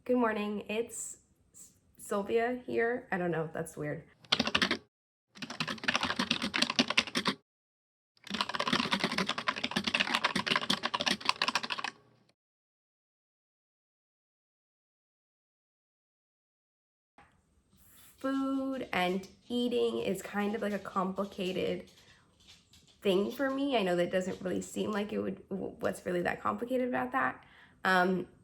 Good morning, it's Sylvia here. I don't know, that's weird. Food and eating is kind of like a complicated thing for me. I know that doesn't really seem like it would, what's really that complicated about that.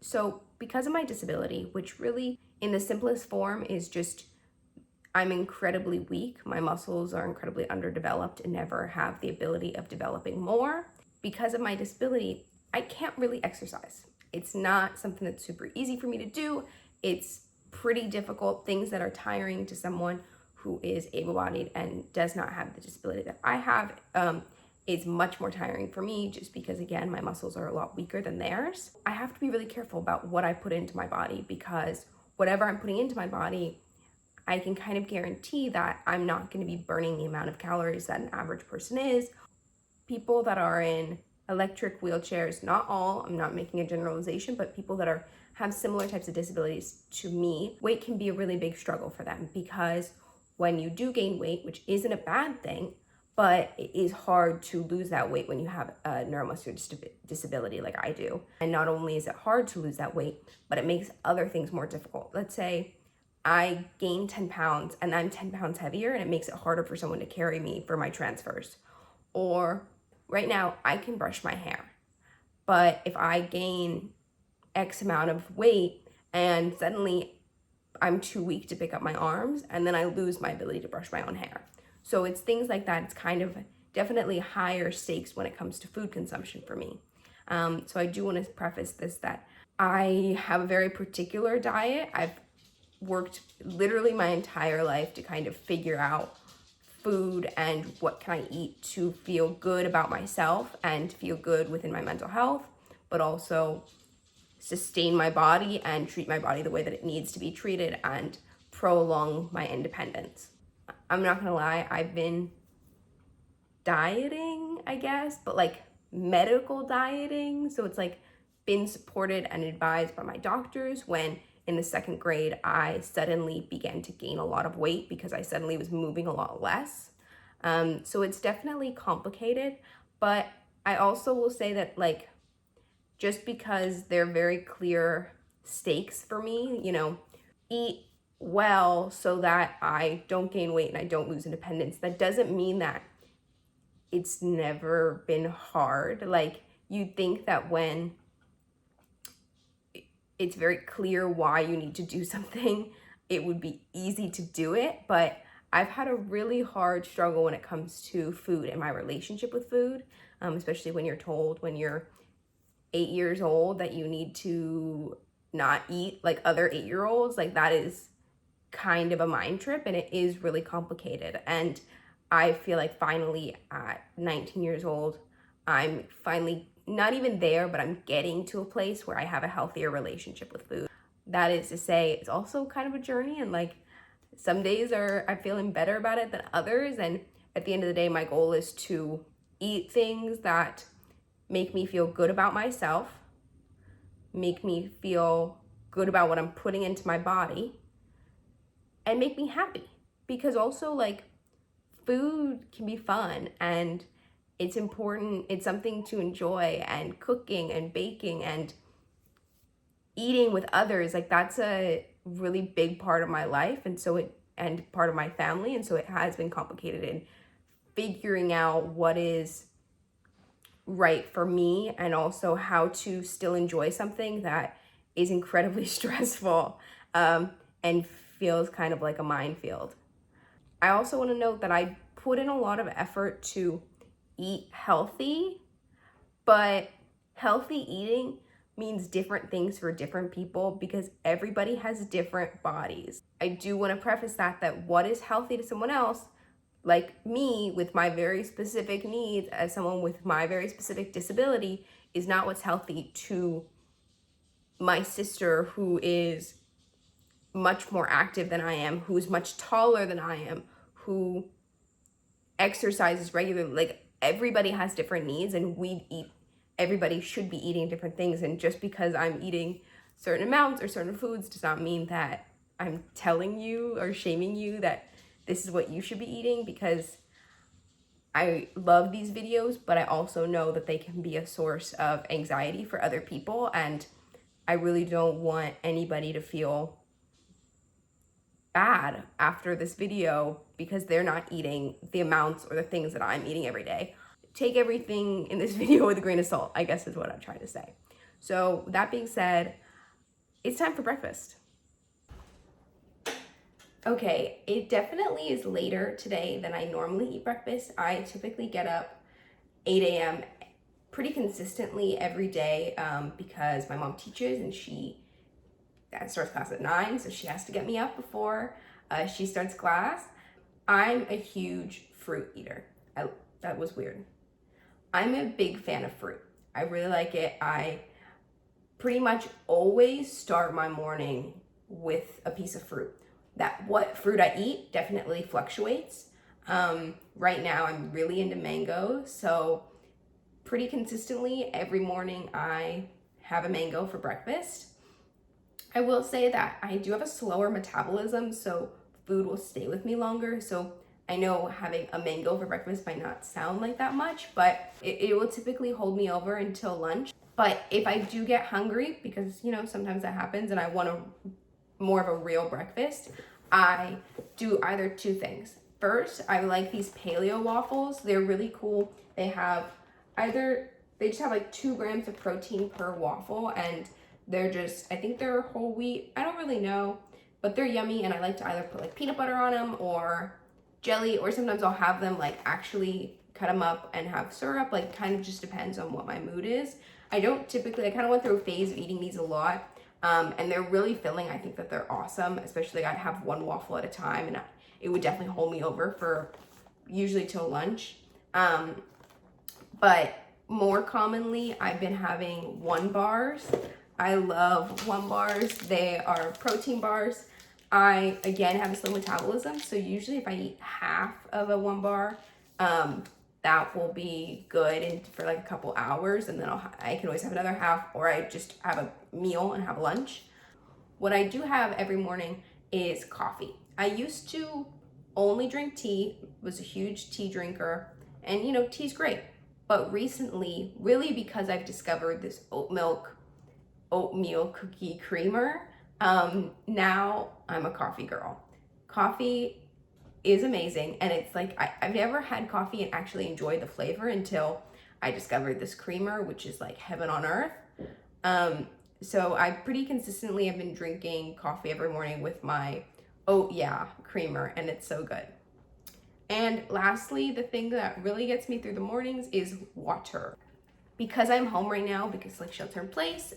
So because of my disability, which really in the simplest form is just I'm incredibly weak. My muscles are incredibly underdeveloped and never have the ability of developing more. Because of my disability, I can't really exercise. It's not something that's super easy for me to do. It's pretty difficult. Things that are tiring to someone who is able-bodied and does not have the disability that I have is much more tiring for me, just because, again, my muscles are a lot weaker than theirs. I have to be really careful about what I put into my body, because whatever I'm putting into my body, I can kind of guarantee that I'm not going to be burning the amount of calories that an average person is. People that are in electric wheelchairs, not all, I'm not making a generalization, but people that have similar types of disabilities to me, weight can be a really big struggle for them, because when you do gain weight, which isn't a bad thing, but it is hard to lose that weight when you have a neuromuscular disability like I do. And not only is it hard to lose that weight, but it makes other things more difficult. Let's say I gain 10 pounds and I'm 10 pounds heavier, and it makes it harder for someone to carry me for my transfers. Or right now I can brush my hair, but if I gain X amount of weight and suddenly I'm too weak to pick up my arms, and then I lose my ability to brush my own hair. So it's things like that. It's kind of definitely higher stakes when it comes to food consumption for me. So I do want to preface this that I have a very particular diet. I've worked literally my entire life to kind of figure out food and what can I eat to feel good about myself and feel good within my mental health, but also sustain my body and treat my body the way that it needs to be treated and prolong my independence. I'm not gonna lie, I've been dieting, I guess, but like medical dieting. So it's like been supported and advised by my doctors when in the second grade, I suddenly began to gain a lot of weight because I suddenly was moving a lot less. So it's definitely complicated, but I also will say that like, just because they're very clear stakes for me, eat well so that I don't gain weight and I don't lose independence, that doesn't mean that it's never been hard. Like, you'd think that when it's very clear why you need to do something, it would be easy to do it. But I've had a really hard struggle when it comes to food and my relationship with food, especially when you're told when you're 8 years old that you need to not eat like other 8-year-olds. Like, that is kind of a mind trip, and it is really complicated. And I feel like finally at 19 years old, I'm finally not even there, but I'm getting to a place where I have a healthier relationship with food. That is to say, it's also kind of a journey, and like some days I'm feeling better about it than others. And at the end of the day, my goal is to eat things that make me feel good about myself, make me feel good about what I'm putting into my body, and make me happy. Because also, like, food can be fun and it's important. It's something to enjoy, and cooking and baking and eating with others, like, that's a really big part of my life, and part of my family. And so it has been complicated in figuring out what is right for me, and also how to still enjoy something that is incredibly stressful and feels kind of like a minefield. I also want to note that I put in a lot of effort to eat healthy, but healthy eating means different things for different people because everybody has different bodies. I do want to preface that what is healthy to someone else, like me with my very specific needs as someone with my very specific disability, is not what's healthy to my sister who is much more active than I am, who's much taller than I am, who exercises regularly. Like, everybody has different needs, and everybody should be eating different things. And just because I'm eating certain amounts or certain foods does not mean that I'm telling you or shaming you that this is what you should be eating, because I love these videos, but I also know that they can be a source of anxiety for other people, and I really don't want anybody to feel bad after this video because they're not eating the amounts or the things that I'm eating every day. Take everything in this video with a grain of salt, I guess is what I'm trying to say. So that being said, it's time for breakfast. Okay, it definitely is later today than I normally eat breakfast. I typically get up 8 a.m. pretty consistently every day because my mom teaches and she starts class at 9, so she has to get me up before she starts class. I'm a huge fruit eater. That was weird. I'm a big fan of fruit. I really like it. I pretty much always start my morning with a piece of fruit. What fruit I eat definitely fluctuates. Right now I'm really into mango, so pretty consistently every morning I have a mango for breakfast. I will say that I do have a slower metabolism, so food will stay with me longer. So I know having a mango for breakfast might not sound like that much, but it will typically hold me over until lunch. But if I do get hungry, because sometimes that happens and I want more of a real breakfast, I do either two things. First, I like these Paleo Waffles. They're really cool. They just have like 2 grams of protein per waffle, and I think they're whole wheat. I don't really know, but they're yummy, and I like to either put like peanut butter on them or jelly, or sometimes I'll have them like actually cut them up and have syrup. Like, kind of just depends on what my mood is. I kind of went through a phase of eating these a lot. And they're really filling. I think that they're awesome, especially I'd have one waffle at a time, and it would definitely hold me over for usually till lunch. But more commonly, I've been having 1 bars. I love 1 bars. They are protein bars. I, again, have a slow metabolism, so usually if I eat half of a 1 bar, that will be good for like a couple hours, and then I can always have another half, or I just have a meal and have lunch. What I do have every morning is coffee. I used to only drink tea, was a huge tea drinker, and tea's great. But recently, really because I've discovered this oatmeal cookie creamer, now I'm a coffee girl. Coffee is amazing, and it's like I've never had coffee and actually enjoyed the flavor until I discovered this creamer, which is like heaven on earth. So I pretty consistently have been drinking coffee every morning with my creamer, and it's so good. And lastly, the thing that really gets me through the mornings is water. Because I'm home right now, because like shelter in place,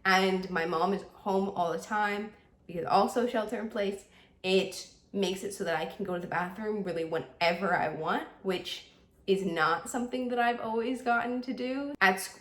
and my mom is home all the time because also shelter in place, it makes it so that I can go to the bathroom really whenever I want, which is not something that I've always gotten to do.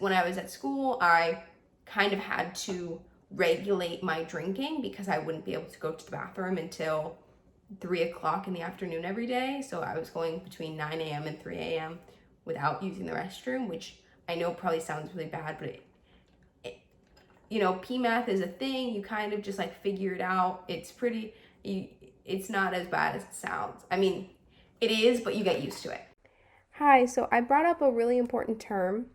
When I was at school, I kind of had to regulate my drinking because I wouldn't be able to go to the bathroom until 3 o'clock in the afternoon every day. So I was going between 9 a.m. and 3 a.m. without using the restroom, which I know probably sounds really bad, but PMATH is a thing. You kind of just like figure it out. It's not as bad as it sounds. I mean, it is, but you get used to it. Hi, so I brought up a really important term,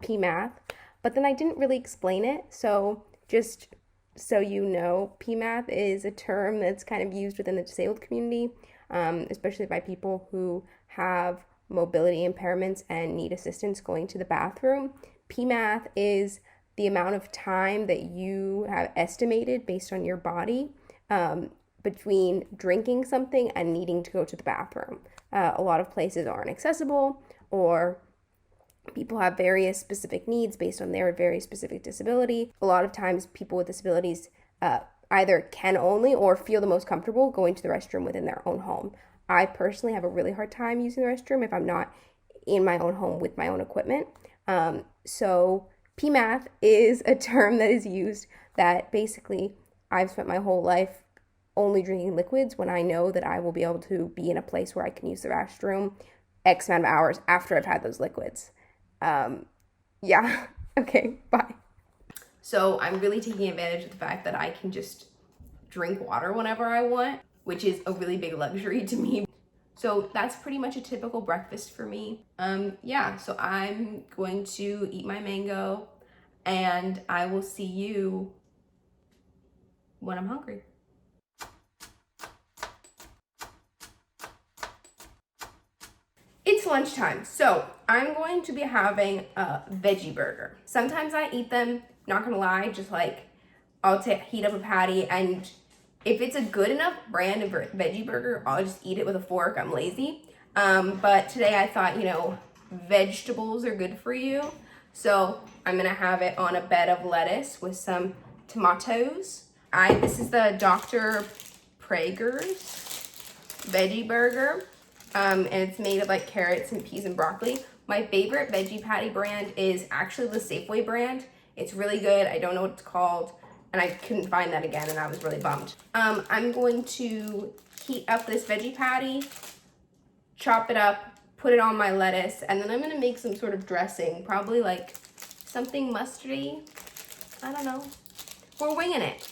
PMATH, but then I didn't really explain it. So just so you know, PMATH is a term that's kind of used within the disabled community, especially by people who have mobility impairments and need assistance going to the bathroom. PMATH is the amount of time that you have estimated based on your body between drinking something and needing to go to the bathroom. A lot of places aren't accessible, or people have various specific needs based on their very specific disability. A lot of times people with disabilities either can only or feel the most comfortable going to the restroom within their own home. I personally have a really hard time using the restroom if I'm not in my own home with my own equipment. So PMATH is a term that is used that basically I've spent my whole life only drinking liquids when I know that I will be able to be in a place where I can use the restroom X amount of hours after I've had those liquids. Okay, bye. So I'm really taking advantage of the fact that I can just drink water whenever I want, which is a really big luxury to me. So that's pretty much a typical breakfast for me. Yeah, so I'm going to eat my mango and I will see you when I'm hungry. It's lunchtime, so I'm going to be having a veggie burger. Sometimes I eat them, not gonna lie, just like I'll heat up a patty, and if it's a good enough brand of veggie burger, I'll just eat it with a fork. I'm lazy. But today I thought, you know, vegetables are good for you. So I'm gonna have it on a bed of lettuce with some tomatoes. This is the Dr. Prager's veggie burger. And it's made of like carrots and peas and broccoli. My favorite veggie patty brand is actually the Safeway brand. It's really good. I don't know what it's called, and I couldn't find that again, and I was really bummed. I'm going to heat up this veggie patty, chop it up, put it on my lettuce, and then I'm gonna make some sort of dressing, probably like something mustardy. I don't know. We're winging it.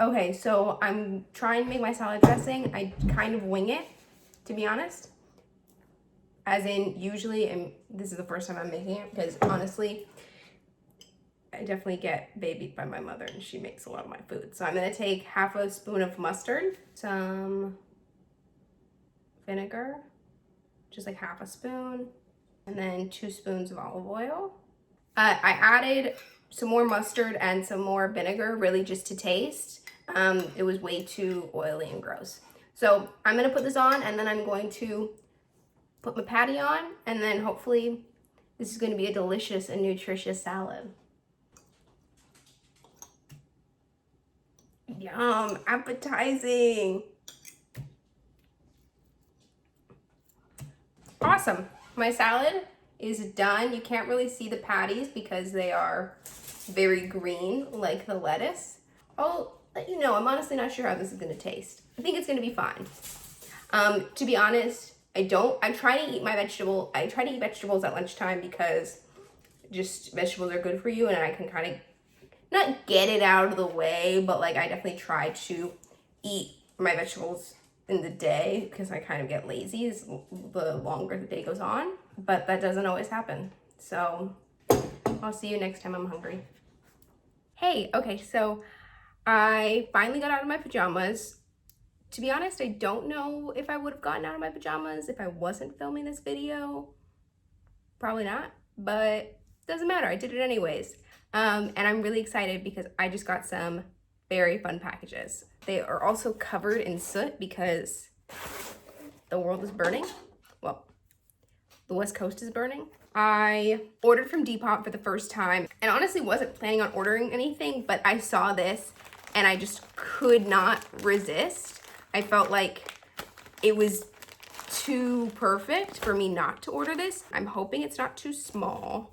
Okay, so I'm trying to make my salad dressing. I kind of wing it, to be honest. As in, usually, and this is the first time I'm making it, because honestly, I definitely get babied by my mother and she makes a lot of my food. So I'm gonna take half a spoon of mustard, some vinegar, just like half a spoon, and then 2 spoons of olive oil. I added some more mustard and some more vinegar, really just to taste. It was way too oily and gross. So I'm gonna put this on, and then I'm going to put my patty on, and then hopefully this is gonna be a delicious and nutritious salad. Yum, appetizing. Awesome. My salad is done. You can't really see the patties because they are very green, like the lettuce. I'll let you know. I'm honestly not sure how this is gonna taste. I think it's gonna be fine. To be honest, I try to eat vegetables at lunchtime because just vegetables are good for you, and I can kind of not get it out of the way, but like I definitely try to eat my vegetables in the day because I kind of get lazy the longer the day goes on, but that doesn't always happen. So I'll see you next time I'm hungry. Hey, okay, so I finally got out of my pajamas. To be honest, I don't know if I would have gotten out of my pajamas if I wasn't filming this video. Probably not, but doesn't matter. I did it anyways. And I'm really excited because I just got some very fun packages. They are also covered in soot because the world is burning. Well, the West Coast is burning. I ordered from Depop for the first time and honestly wasn't planning on ordering anything, but I saw this and I just could not resist. I felt like it was too perfect for me not to order this. I'm hoping it's not too small.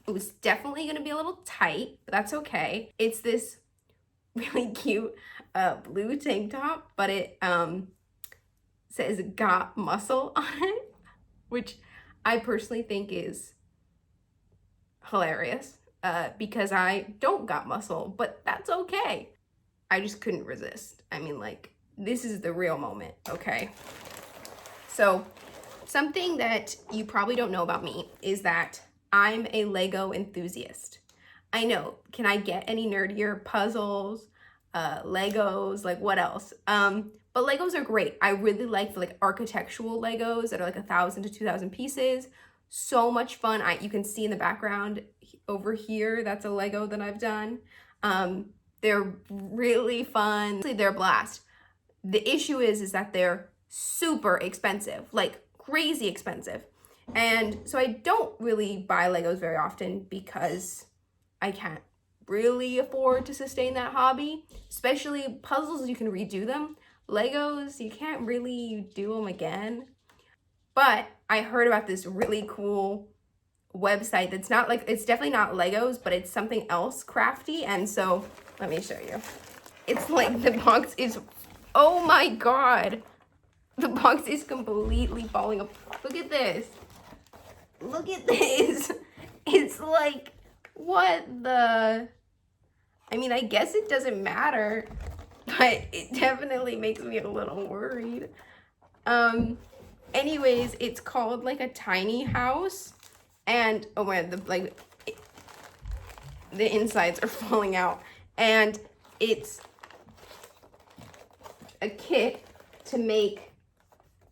It was definitely gonna be a little tight, but that's okay. It's this really cute blue tank top, but it says "got muscle" on it, which I personally think is hilarious because I don't got muscle, but that's okay. I just couldn't resist. I mean, like, this is the real moment, okay? So something that you probably don't know about me is that I'm a Lego enthusiast. I know, can I get any nerdier? Puzzles, Legos, like what else? But Legos are great. I really like the architectural Legos that are like 1,000 to 2,000 pieces. So much fun. You can see in the background over here, that's a Lego that I've done. They're really fun. They're a blast. The issue is that they're super expensive, like crazy expensive. And so I don't really buy Legos very often because I can't really afford to sustain that hobby. Especially puzzles, you can redo them. Legos, you can't really do them again. But I heard about this really cool website that's not like, it's definitely not Legos, but it's something else crafty. And so let me show you. It's like the box is, oh my God. The box is completely falling apart. Look at this. Look at this. It's like What the? I mean, I guess it doesn't matter, but it definitely makes me a little worried. Anyways, it's called like a tiny house, and oh my, the insides are falling out, and it's a kit to make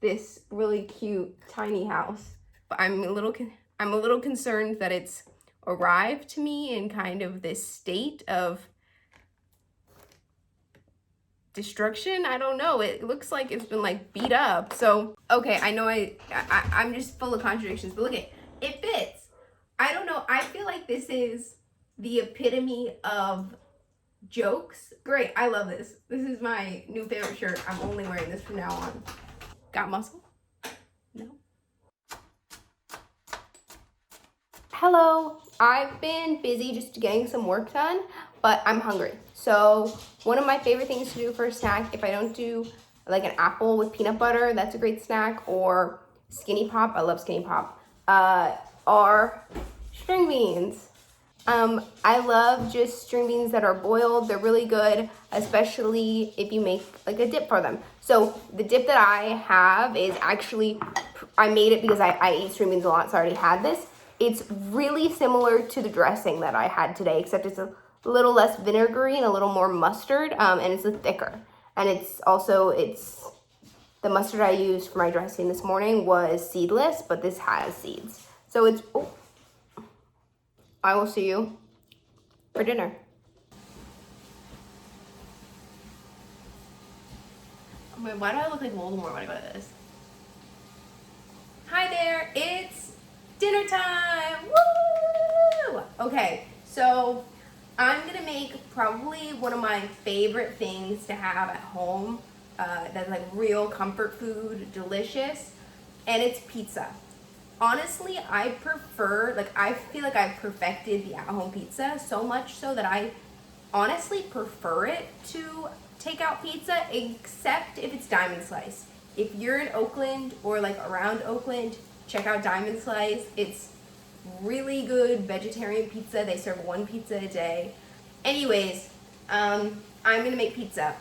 this really cute tiny house. But I'm a little concerned that it's arrived to me in kind of this state of destruction. I don't know. It looks like it's been like beat up. So, okay, I know I'm just full of contradictions, but look at it fits. I don't know. I feel like this is the epitome of jokes. Great. I love this. This is my new favorite shirt. I'm only wearing this from now on. Got muscle? No. Hello. I've been busy just getting some work done, but I'm hungry. So one of my favorite things to do for a snack, if I don't do like an apple with peanut butter, that's a great snack, or Skinny Pop, I love Skinny Pop, are string beans. I love just string beans that are boiled. They're really good, especially if you make like a dip for them. So the dip that I have is actually, I made it because I eat string beans a lot, so I already had this. It's really similar to the dressing that I had today, except it's a little less vinegary and a little more mustard, and it's thicker. And it's the mustard I used for my dressing this morning was seedless, but this has seeds. So it's, I will see you for dinner. Wait, why do I look like Voldemort when I go to this? Hi there, it's dinner time! Woo! Okay, so I'm gonna make probably one of my favorite things to have at home, that's like real comfort food, delicious, and it's pizza. Honestly, I feel like I've perfected the at-home pizza so much so that I honestly prefer it to takeout pizza, except if it's Diamond Slice. If you're in Oakland or like around Oakland, check out Diamond Slice. It's really good vegetarian pizza. They serve one pizza a day. Anyways, I'm gonna make pizza.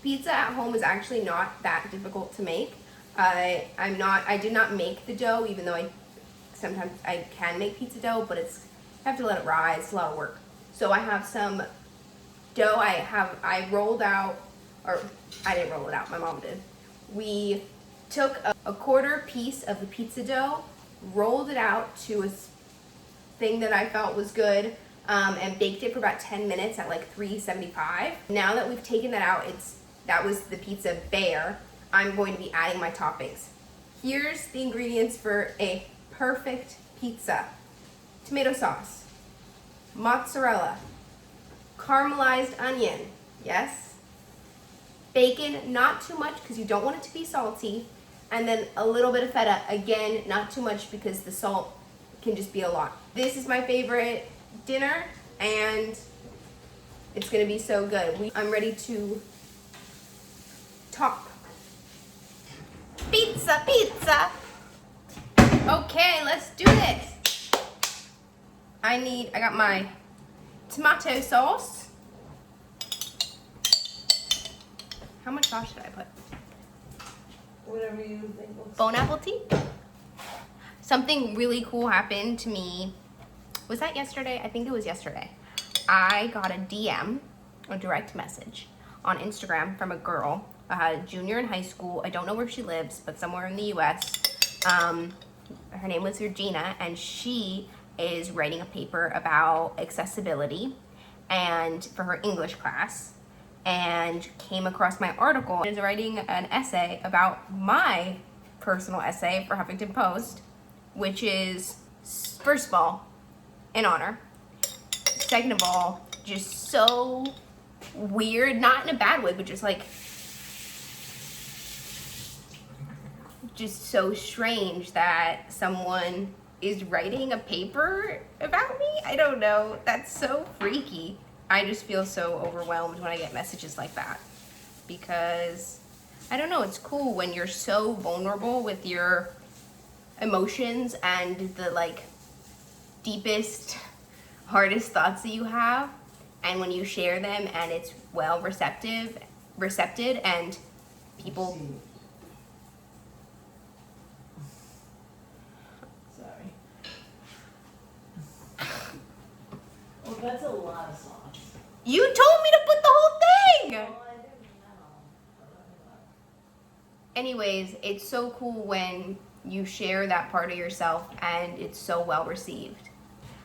Pizza at home is actually not that difficult to make. I did not make the dough, even though sometimes I can make pizza dough, but I have to let it rise. It's a lot of work. So I have some dough I rolled out, or I didn't roll it out, my mom did. We took a quarter piece of the pizza dough, rolled it out to a thing that I felt was good, and baked it for about 10 minutes at like 375. Now that we've taken that out, that was the pizza bare. I'm going to be adding my toppings. Here's the ingredients for a perfect pizza. Tomato sauce, mozzarella, caramelized onion, yes, bacon, not too much because you don't want it to be salty, and then a little bit of feta, again, not too much because the salt can just be a lot. This is my favorite dinner, and it's gonna be so good. I'm ready to top. Pizza, pizza. Okay, let's do this. I got my tomato sauce. How much sauce should I put? Whatever you think looks Bon appetit. Something really cool happened to me. Was that yesterday? I think it was yesterday. I got a DM, a direct message on Instagram from a girl, a junior in high school. I don't know where she lives, but somewhere in the US. Her name was Regina, and she is writing a paper about accessibility and for her English class, and came across my article. Is writing an essay about my personal essay for Huffington Post, which is, first of all, an honor. Second of all, just so weird, not in a bad way, but just like, just so strange that someone is writing a paper about me. I don't know. That's so freaky. I just feel so overwhelmed when I get messages like that, because I don't know, it's cool when you're so vulnerable with your emotions and the like deepest hardest thoughts that you have, and when you share them and it's well recepted and people. Sorry. Well, that's a lot of sauce. You told me to put the whole thing! Well, I didn't know. Anyways, it's so cool when you share that part of yourself and it's so well received.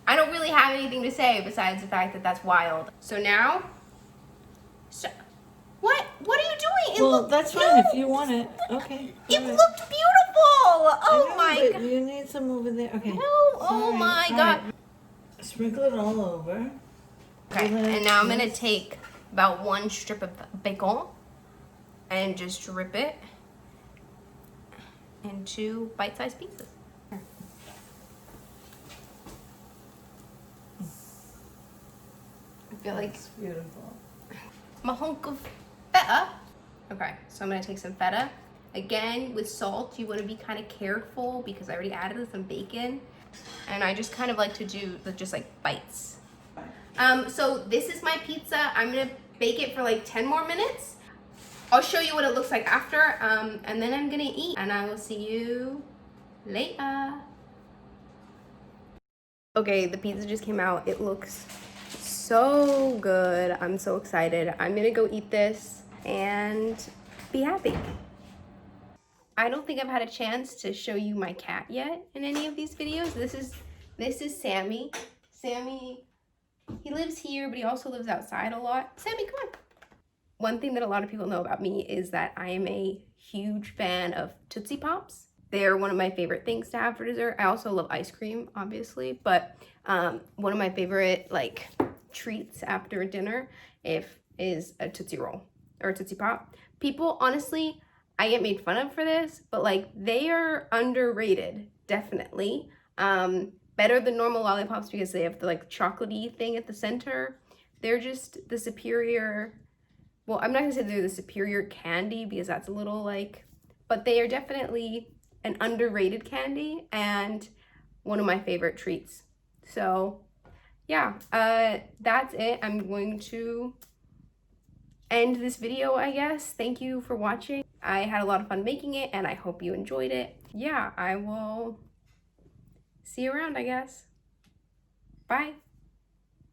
I don't really have anything to say besides the fact that that's wild. So now, what are you doing? Well, that's fine if you want it. Okay. It all right. looked beautiful. Oh I know, my but god. you need some over there. Okay. No, oh Sorry. my All god. right. Sprinkle it all over. Okay, and now I'm gonna take about 1 strip of bacon and just drip it into bite-sized pieces. I feel like It's beautiful. my hunk of feta. Okay, so I'm gonna take some feta. Again, with salt, you wanna be kind of careful because I already added some bacon. And I just kind of like to do just like bites. So this is my pizza. I'm gonna bake it for like 10 more minutes. I'll show you what it looks like after, and then I'm gonna eat. And I will see you later. Okay, the pizza just came out. It looks so good. I'm so excited. I'm gonna go eat this and be happy. I don't think I've had a chance to show you my cat yet in any of these videos. This is Sammy. Sammy, he lives here, but he also lives outside a lot. Sammy, come on. One thing that a lot of people know about me is that I am a huge fan of Tootsie Pops. They're one of my favorite things to have for dessert. I also love ice cream, obviously, but one of my favorite like treats after dinner is a Tootsie Roll or a Tootsie Pop. People, honestly, I get made fun of for this, but like they are underrated, definitely. Better than normal lollipops because they have the like chocolatey thing at the center. They're just the superior, well, I'm not gonna say they're the superior candy because that's a little like, but they are definitely an underrated candy and one of my favorite treats. So yeah, that's it. I'm going to end this video, I guess. Thank you for watching. I had a lot of fun making it and I hope you enjoyed it. Yeah, I will see you around, I guess. Bye.